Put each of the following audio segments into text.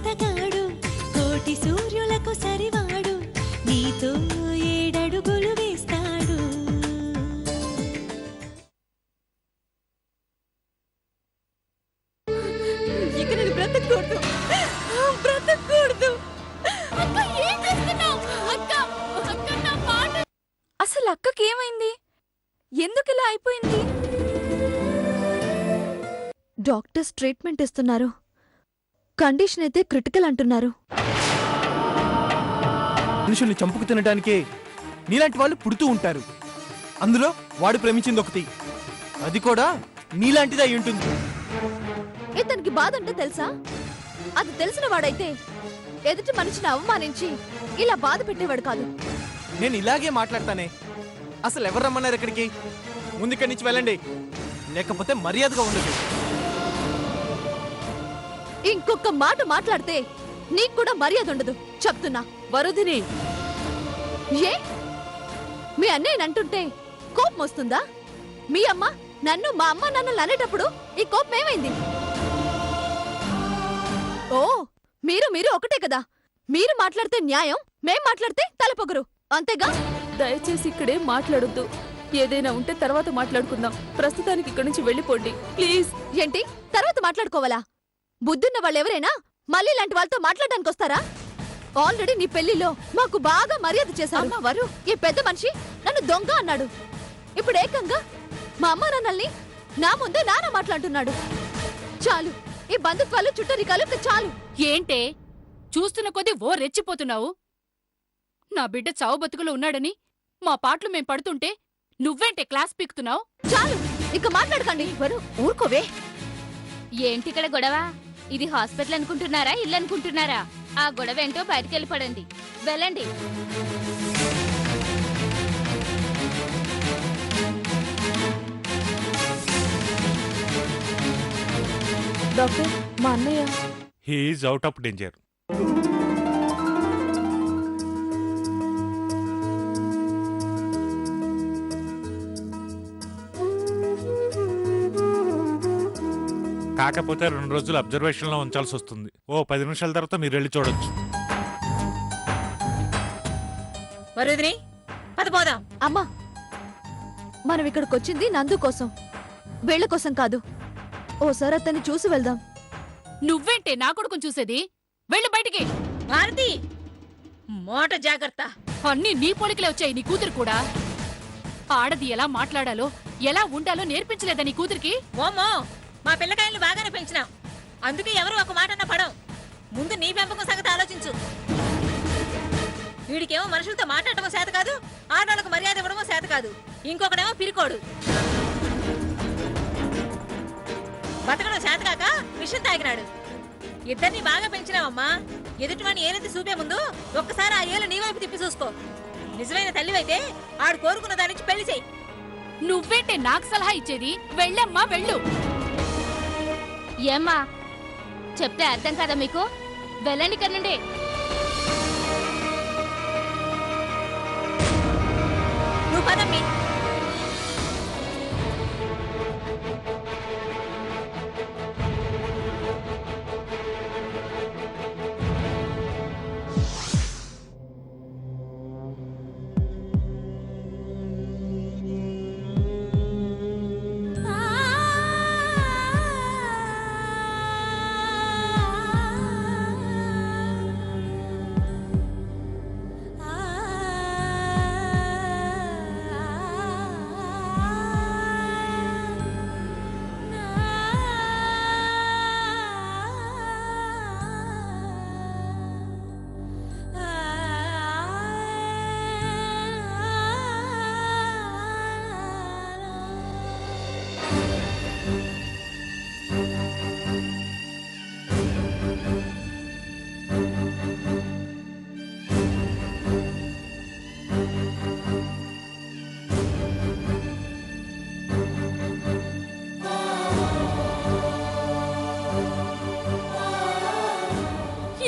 మోసగాడు కోటి సూర్యులకు సరివాడు నీతో 7 అడుగులు వేస్తాడు. ఇక నేను బ్రతకూడదు. అక్క ఏం చేస్తున్నావు? అక్క అక్క నా మాట. అసలు అక్కకి ఏమైంది? ఎందుకు ఇలా అయిపోయింది? డాక్టర్స్ ట్రీట్మెంట్ ఇస్తున్నారు. కండిషన్ అయితే క్రిటికల్ అంటున్నారు. మనుషుల్ని చంపుకు తినడానికే నీలాంటి వాళ్ళు పుడుతూ ఉంటారు. అందులో వాడు ప్రేమించింది ఒకటి, అది కూడా నీలాంటిది అయి ఉంటుంది. ఇతనికి బాధ అంటే తెలుసా? అది తెలిసిన వాడైతే ఎదుటి మనిషిని అవమానించి ఇలా బాధ పెట్టేవాడు కాదు. నేను ఇలాగే మాట్లాడతానే. అసలు ఎవరు రమ్మన్నారు ఇక్కడికి? ముందు ఇక్కడి నుంచి వెళ్ళండి, లేకపోతే మర్యాదగా ఉండదు. ఇంకొక మాట మాట్లాడితే నీకు కూడా మర్యాద ఉండదు చెప్తున్నా. వరుదిని, ఏ మీ అన్నయ్య అంటుంటే కోపం వస్తుందా? మీ అమ్మ నన్ను మా అమ్మ నన్ను అనేటప్పుడు ఈ కోపం ఏమైంది? ఓ మీరు మీరు ఒకటే కదా. మీరు మాట్లాడితే న్యాయం, మేం మాట్లాడితే తలపొగరు, అంతేగా? దయచేసి ఇక్కడే మాట్లాడొద్దు. ఏదైనా ఉంటే తర్వాత మాట్లాడుకుందాం. ప్రస్తుతానికి ఇక్కడి నుంచి వెళ్ళిపోండి ప్లీజ్. ఏంటి తర్వాత మాట్లాడుకోవాలా? బుద్ధున్న వాళ్ళెవరైనా మళ్ళీ ఇలాంటి వాళ్ళతో మాట్లాడడానికి వస్తారా? ఆల్రెడీ నీ పెళ్లిలో మాకు బాగా మర్యాద చేశారు. వరు ఈ పెద్ద మనిషి నన్ను దొంగ అన్నాడు. ఇప్పుడు ఏకంగా మా అమ్మ నాన్నల్ని నా ముందే నాన్న మాట్లాడుతున్నాడు. చాలు ఈ బంధుత్వాలు చుట్టరికాలు చాలు. ఏంటే చూస్తున్న కొద్దీ ఓ రెచ్చిపోతున్నావు? నా బిడ్డ చావు బతుకులో ఉన్నాడని మా పాటలు మేం పడుతుంటే నువ్వేంటే క్లాస్ పీకుతున్నావు? చాలు ఇక మాట్లాడకండి. వరు ఊరుకోవే. ఏంటిక్కడ గొడవ? ఇది హాస్పిటల్ అనుకుంటున్నారా, ఇల్లు అనుకుంటున్నారా? ఆ గొడవ ఏంటో బయటికెళ్ళిపడండి, వెళ్ళండి. డాక్టర్, మా అన్నయ్య he is out of danger. కాకపోతే 2 రోజులు అబ్జర్వేషన్ లో ఉంచాల్సి వస్తుంది. ఓ 10 నిమిషాల తర్వాత మీరు వెళ్ళి చూడొచ్చు. వరుదిని, పదపోదాం. అమ్మా, మనం ఇక్కడికి వచ్చింది నందు కోసం, వీళ్ళ కోసం కాదు. ఓసారి అతన్ని చూసి వెళ్దాం. నువ్వేంటే నా కొడుకుని చూసేది? వెళ్ళు బయటికి. భారతి, మోట జాగ్రత్త. అన్నీ నీ పోలికలే వచ్చాయి నీ కూతురు కూడా. ఆడది ఎలా మాట్లాడాలో, ఎలా ఉండాలో నేర్పించలేదా నీ కూతురికి? ఓమో, మా పిల్లకాయలు బాగానే పెంచినాం, అందుకే ఎవరు ఒక మాట అన్న పడం. ముందు నీ పెంపకం సంగతి ఆలోచించు. వీడికేమో మనుషులతో మాట్లాడటమో చేత కాదు, ఆడవాళ్ళకు మర్యాద ఇవ్వడమో చేత కాదు. ఇంకొకడేమో పిరికోడు, బతకడం చేత కాక విషం తాగినాడు. ఇద్దరిని బాగా పెంచినావమ్మా. ఎదుటివాణ్ణి ఏనెత్తి చూపే ముందు ఒక్కసారి ఆ ఏళ్ళు నీ వైపు తిప్పి చూసుకో. నిజమైన తల్లివైతే ఆడు కోరుకున్న దాని నుంచి పెళ్లి చెయ్యి. నువ్వేంటే నాకు సలహా ఇచ్చేది? వెళ్ళమ్మా వెళ్ళు. ఏమ్మా చెప్తే అర్థం కదా మీకు? వెళ్ళండి కనండి. నువ్వు పదమ్మి.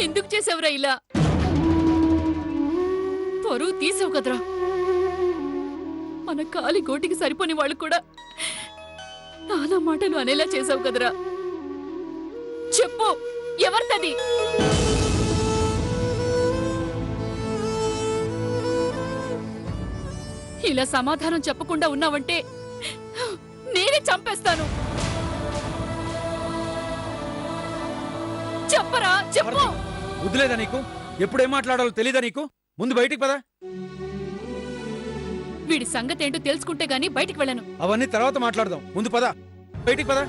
ఎందుకు చేసావురా ఇలా? పరువు తీసావు కదరా. మన కాలి గోటికి సరిపోని వాళ్ళు కూడా నానా మాటలు అనేలా చేసావు కదరా. చెప్పు, ఎవరిది? ఇలా సమాధానం చెప్పకుండా ఉన్నావంటే నేనే చంపేస్తాను. చెప్పరా, చెప్పు. వద్దులేదా నీకు? ఎప్పుడేం మాట్లాడాలో తెలీదా నీకు? ముందు బయటికి పదా. వీడి సంగతి ఏంటో తెలుసుకుంటే గానీ బయటికి వెళ్ళను. అవన్నీ తర్వాత మాట్లాడదాం. ముందు పదా, బయటికి పదా.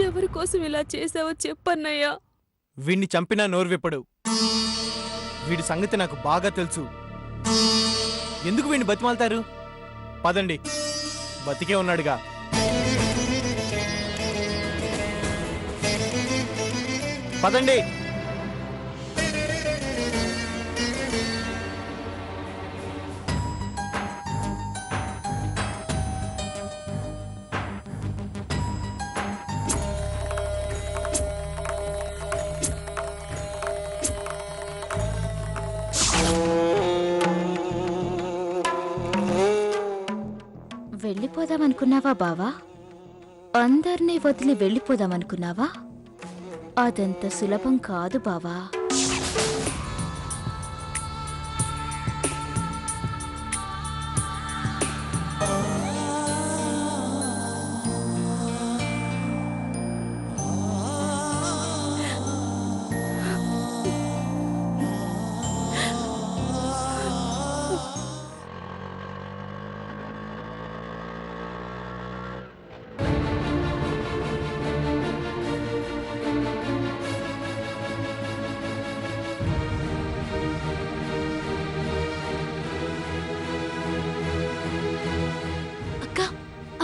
ఎవరి కోసం ఇలా చేసావో చెప్పన్నయ్యా. వీడిని చంపినా నోరు విప్పడు. వీడి సంగతి నాకు బాగా తెలుసు. ఎందుకు వీడిని బతిమాలుతారు? పదండి, బతికే ఉన్నాడుగా. పదండి. వెళ్ళిపోదామనుకున్నావా బావా? అందర్నీ వదిలి వెళ్ళిపోదామనుకున్నావా? అదంత సులభం కాదు బావా.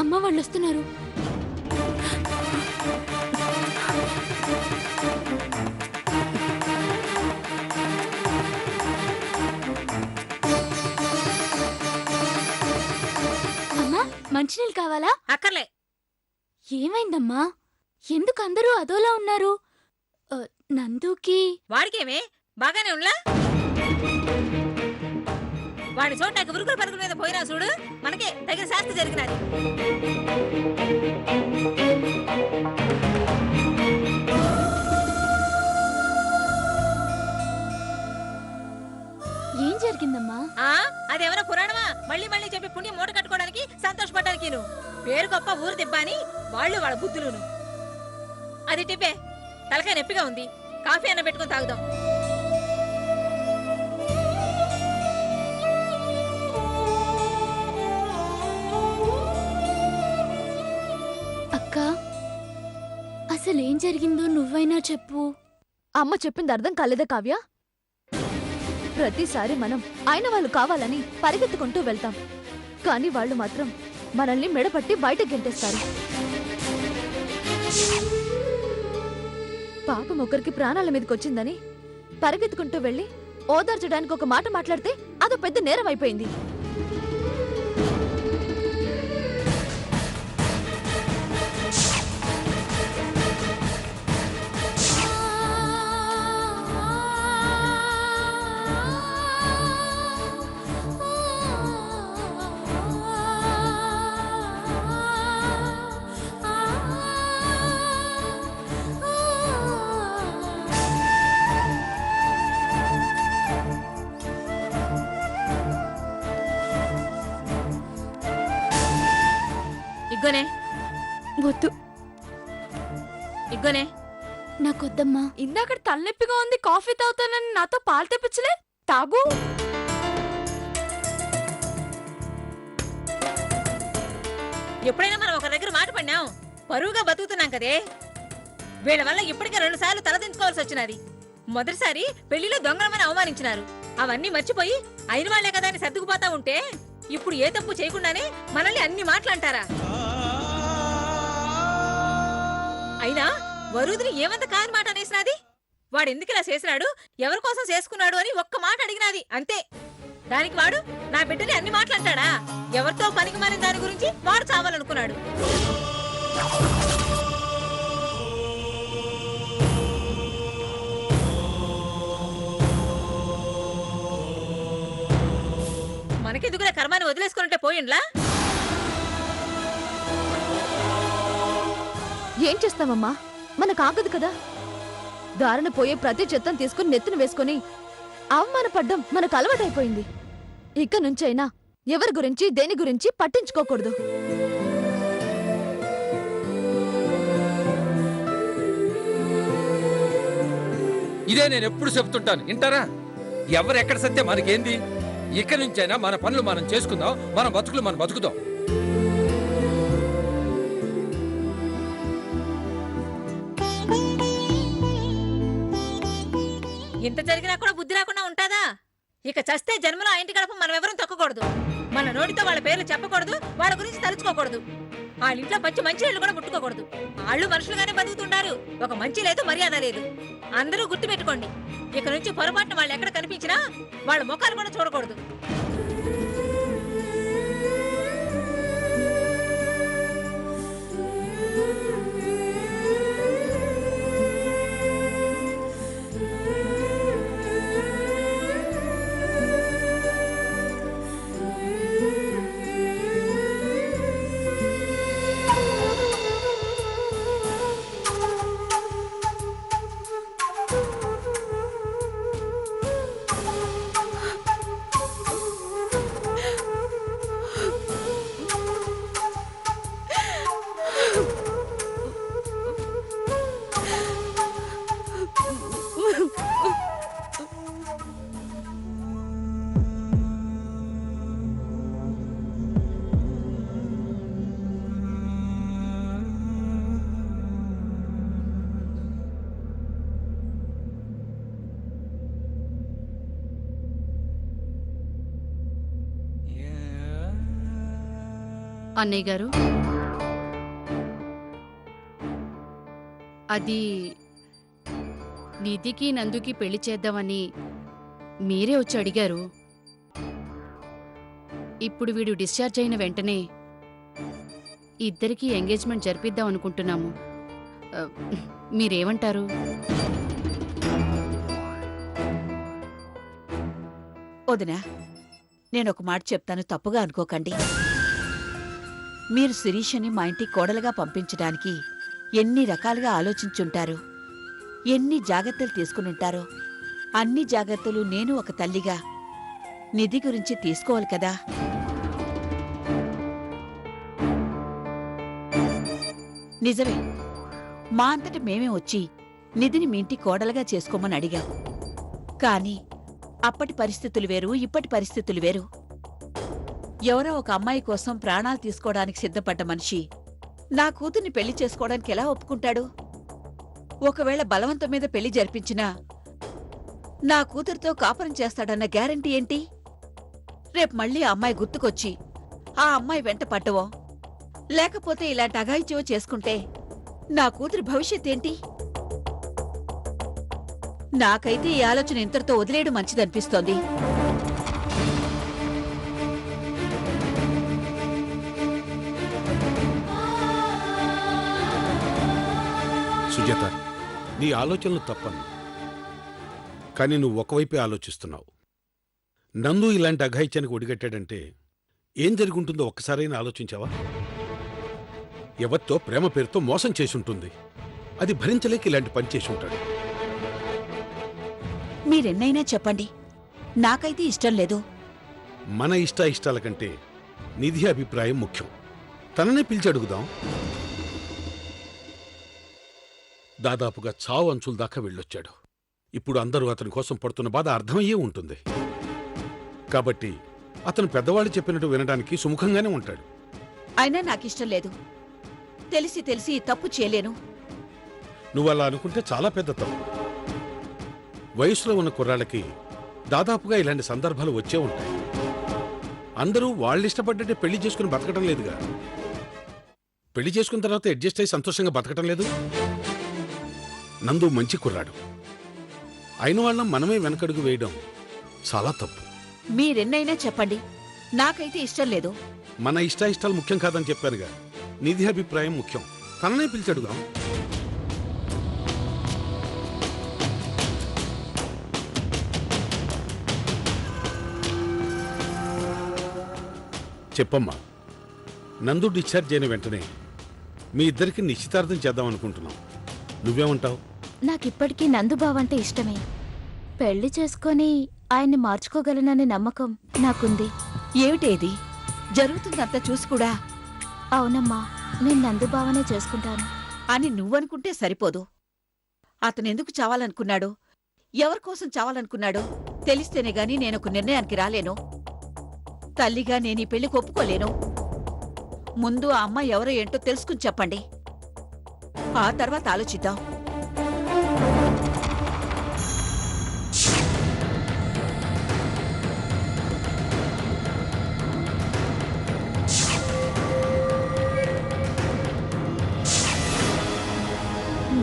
అమ్మ వాళ్ళు వస్తున్నారు. అమ్మా, మంచినీళ్ళు కావాలా? అక్కర్లే. ఏమైందమ్మా? ఎందుకు అందరూ అదోలా ఉన్నారు? నందుకి వాడికేమే బాగానే ఉన్నా. వాడి చోట నాకు ఉరుకుల పరుగుల మీద పోయినా చూడు, మనకే తగిన శాస్తి జరిగినది. ఏం జరిగిందమ్మా? అదేమైనా పురాణమా? మళ్ళీ మళ్ళీ చెప్పి పుణ్యం మూట కట్టుకోవడానికి, సంతోషపడడానికి. పేరు గొప్ప ఊరు దిబ్బ అని వాళ్ళు వాళ్ళ బుద్ధులును. అది టిప్పే, తలకాయ నొప్పిగా ఉంది. కాఫీ అన్న పెట్టుకుని తాగుదాం. అక్క, అసలేం జరిగిందో నువ్వైనా చెప్పు. అమ్మ చెప్పింది అర్థం కాలేదా కావ్య? ప్రతిసారి మనం ఆయన వాళ్ళు కావాలని పరిగెత్తుకుంటూ వెళ్తాం, కానీ వాళ్ళు మాత్రం మనల్ని మెడపట్టి బయట గెంటేస్తారు. పాపం ఒకరికి ప్రాణాల మీదకి వచ్చిందని పరిగెత్తుకుంటూ వెళ్ళి ఓదార్చడానికి ఒక మాట మాట్లాడితే అదో పెద్ద నేరం అయిపోయింది. ఇగ్గోనే. వద్దు, ఇగ్గోనే. నాకొద్దమ్మా. ఇందాక తలనొప్పిగా ఉంది, కాఫీ తాగుతానని నాతో పాలు తెప్పించలే. తాగు. ఎప్పుడైనా మనం ఒక దగ్గర మాట పడినాం, పరువుగా బతుకుతున్నాం కదే. వీళ్ళ వల్ల ఇప్పటికే 2 సార్లు తలదించుకోవాల్సి వచ్చినది. మొదటిసారి పెళ్లిలో దొంగలమని అవమానించినారు. అవన్నీ మర్చిపోయి అయిన వాళ్లే కదా అని సర్దుకుపోతా ఉంటే ఇప్పుడు ఏ తప్పు చేయకుండానే మనల్ని అన్ని మాటలంటారా? అయినా వరుదిని ఏమంత కాని మాట అనేసినది. వాడెందుకు ఇలా చేసినాడు, ఎవరి కోసం చేసుకున్నాడు అని ఒక్క మాట అడిగినాది అంతే. దానికి వాడు నా బిడ్డని అన్ని మాటలంటాడా? ఎవరితో పనికి మారిన దాని గురించి వాడు చావాలనుకున్నాడు. మనకెందుకులే కర్మాన్ని వదిలేసుకుంటే పోయిండ్లా? ఏం చేస్తామమ్మా, మనకు ఆగదు కదా. దారిన పోయే ప్రతి చెత్తను తీసుకుని నెత్తిన వేసుకుని అవమానపడ్డం మనకు అలవాటైపోయింది. ఇక నుంచైనా ఎవరి గురించి దేని గురించి పట్టించుకోకూడదు. ఇదే నేను ఎప్పుడు చెప్తుంటాను, వింటారా? ఎవరెక్కడ సత్యం మనకేంది? ఇక్కడి నుంచైనా మన పనులు మనం చేసుకుందాం, మన బతుకులు మనం బతుకుదాం. ఇంత జరిగినా కూడా బుద్ధి రాకుండా ఉంటాదా? ఇక చస్తే జన్మలో ఆ ఇంటి గడప మనం ఎవరూ తొక్కకూడదు. మన నోటితో వాళ్ళ పేర్లు చెప్పకూడదు, వాళ్ళ గురించి తలుచుకోకూడదు. వాళ్ళ ఇంట్లో మంచి ఇళ్ళు కూడా ముట్టుకోకూడదు. వాళ్ళు మనుషులుగానే బతుకుతుంటారు. ఒక మంచి లేదు, మర్యాద లేదు. అందరూ గుర్తు పెట్టుకోండి. ఇక నుంచి పొరపాటున వాళ్ళు ఎక్కడ కనిపించినా వాళ్ళ ముఖాలు కూడా చూడకూడదు. అన్నయ్య గారు, అది నిధికి నందుకి పెళ్లి చేద్దామని మీరే వచ్చి అడిగారు. ఇప్పుడు వీడు డిశ్చార్జ్ అయిన వెంటనే ఇద్దరికీ ఎంగేజ్మెంట్ జరిపిద్దాం అనుకుంటున్నాము. మీరేమంటారు? వదినా, నేనొక మాట చెప్తాను, తప్పుగా అనుకోకండి. మీరు శిరీషని మా ఇంటికి కోడలుగా పంపించడానికి ఎన్ని రకాలుగా ఆలోచించుంటారు, ఎన్ని జాగ్రత్తలు తీసుకునుంటారో. అన్ని జాగ్రత్తలు నేను ఒక తల్లిగా నిధి గురించి తీసుకోవాలి కదా. నిజమే, మా అంతటి మేమే వచ్చి నిధిని మీ ఇంటి కోడలుగా చేసుకోమని అడిగాం. కాని అప్పటి పరిస్థితులు వేరు, ఇప్పటి పరిస్థితులు వేరు. ఎవరో ఒక అమ్మాయి కోసం ప్రాణాలు తీసుకోవడానికి సిద్ధపడ్డ మనిషి నా కూతుర్ని పెళ్లి చేసుకోవడానికి ఎలా ఒప్పుకుంటాడు? ఒకవేళ బలవంతం మీద పెళ్లి జరిపించినా నా కూతురితో కాపురం చేస్తాడన్న గ్యారంటీ ఏంటి? రేపు మళ్ళీ ఆ అమ్మాయి గుర్తుకొచ్చి ఆ అమ్మాయి వెంట పడ్డవో, లేకపోతే ఇలాంటి అఘాయిత్యమో చేసుకుంటే నా కూతురి భవిష్యత్ ఏంటి? నాకైతే ఈ ఆలోచన ఇంతటితో వదిలేయడం మంచిదనిపిస్తోంది. సుజాత, నీ ఆలోచనలు తప్పను, కానీ నువ్వు ఒకవైపే ఆలోచిస్తున్నావు. నందు ఇలాంటి అఘాయిత్యానికి ఒడిగట్టాడంటే ఏం జరుగుంటుందో ఒక్కసారైనా ఆలోచించావా? ఎవరితో ప్రేమ పేరుతో మోసం చేసుంటుంది. అది భరించలేక ఇలాంటి పని చేసి ఉంటాడు. మీరెన్నైనా చెప్పండి, నాకైతే ఇష్టం లేదు. మన ఇష్టాల కంటే నిధి అభిప్రాయం ముఖ్యం. తననే పిలిచి అడుగుదాం. దాదాపుగా చావు అంచుల దాకా వెళ్ళొచ్చాడు. ఇప్పుడు అందరూ అతని కోసం పడుతున్న బాధ అర్థమయ్యే ఉంటుంది. కాబట్టి అతను పెద్దవాళ్ళు చెప్పినట్టు వినడానికి సుముఖంగానే ఉంటాడు. అయినా నాకిష్టం లేదు. తెలిసి తెలిసి ఈ తప్పు చేయలేను. నువ్వలా అనుకుంటే చాలా పెద్ద తప్పు. వయసులో ఉన్న కుర్రాళ్ళకి దాదాపుగా ఇలాంటి సందర్భాలు వచ్చే ఉంటాయి. అందరూ వాళ్ళిష్టపడ్డట్టే పెళ్లి చేసుకుని బతకడం లేదుగా. పెళ్లి చేసుకున్న తర్వాత అడ్జస్ట్ అయి సంతోషంగా బతకడం లేదు. నందు మంచి కుర్రాడు. అయిన వాళ్ళం మనమే వెనకడుగు వేయడం చాలా తప్పు. మీరెన్నైనా చెప్పండి, నాకైతే ఇష్టం లేదు. మన ఇష్టాలు ముఖ్యం కాదని చెప్పానుగా. నిధి అభిప్రాయం ముఖ్యం. తననే పిలిచి అడుగుదాం. చెప్పమ్మా. నందు డిశ్చార్జ్ అయిన వెంటనే మీ ఇద్దరికి నిశ్చితార్థం చేద్దాం అనుకుంటున్నాం. నువ్వేమంటావు? నాకిప్పటికీ నందుబావ అంటే ఇష్టమే. పెళ్లి చేసుకొని ఆయన్ని మార్చుకోగలననే నమ్మకం నాకుంది. ఏమిటేది జరుగుతుందంతా చూసి కూడా అవునమ్మా, నేను నందుబావనే చేసుకుంటాను. అని నువ్వనుకుంటే సరిపోదు. అతనెందుకు చావాలనుకున్నాడు, ఎవరికోసం చావాలనుకున్నాడు తెలిస్తేనే గాని నేనొక నిర్ణయానికి రాలేను. తల్లిగా నేను ఈ పెళ్లికి ఒప్పుకోలేను. ముందు ఆ అమ్మాయి ఎవరో ఏంటో తెలుసుకుని చెప్పండి, ఆ తర్వాత ఆలోచిద్దాం.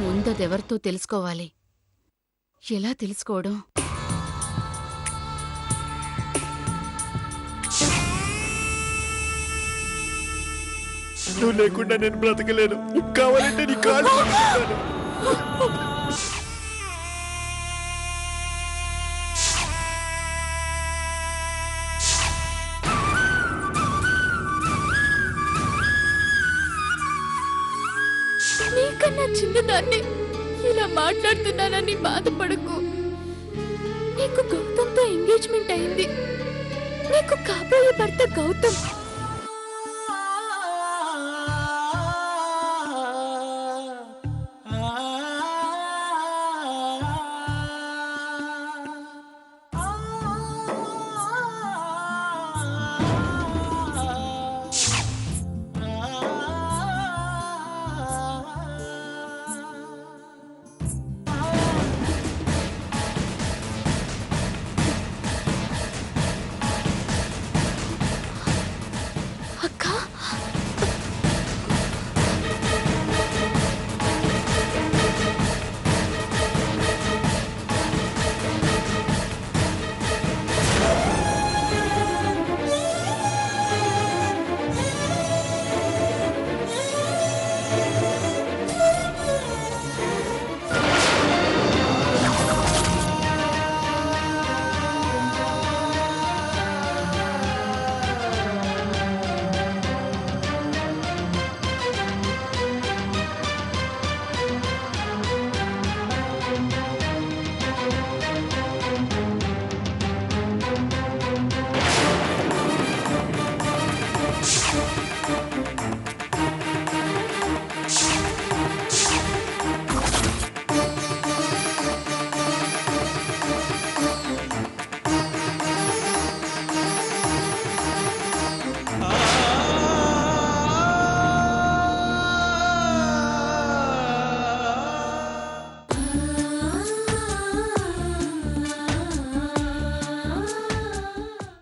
ముందదెవరితో తెలుసుకోవాలి. ఎలా తెలుసుకోవడం? నువ్వు లేకుండా నేను బ్రతకలేను. కావాలంటే నీ కాళ్ళు పట్టుకుంటాను. నీకన్నా చిన్నదాన్ని ఇలా మాట్లాడుతున్నానని బాధపడకు. నీకు గౌతమ్తో ఎంగేజ్మెంట్ అయింది. నీకు కాబోయే భర్త గౌతమ్.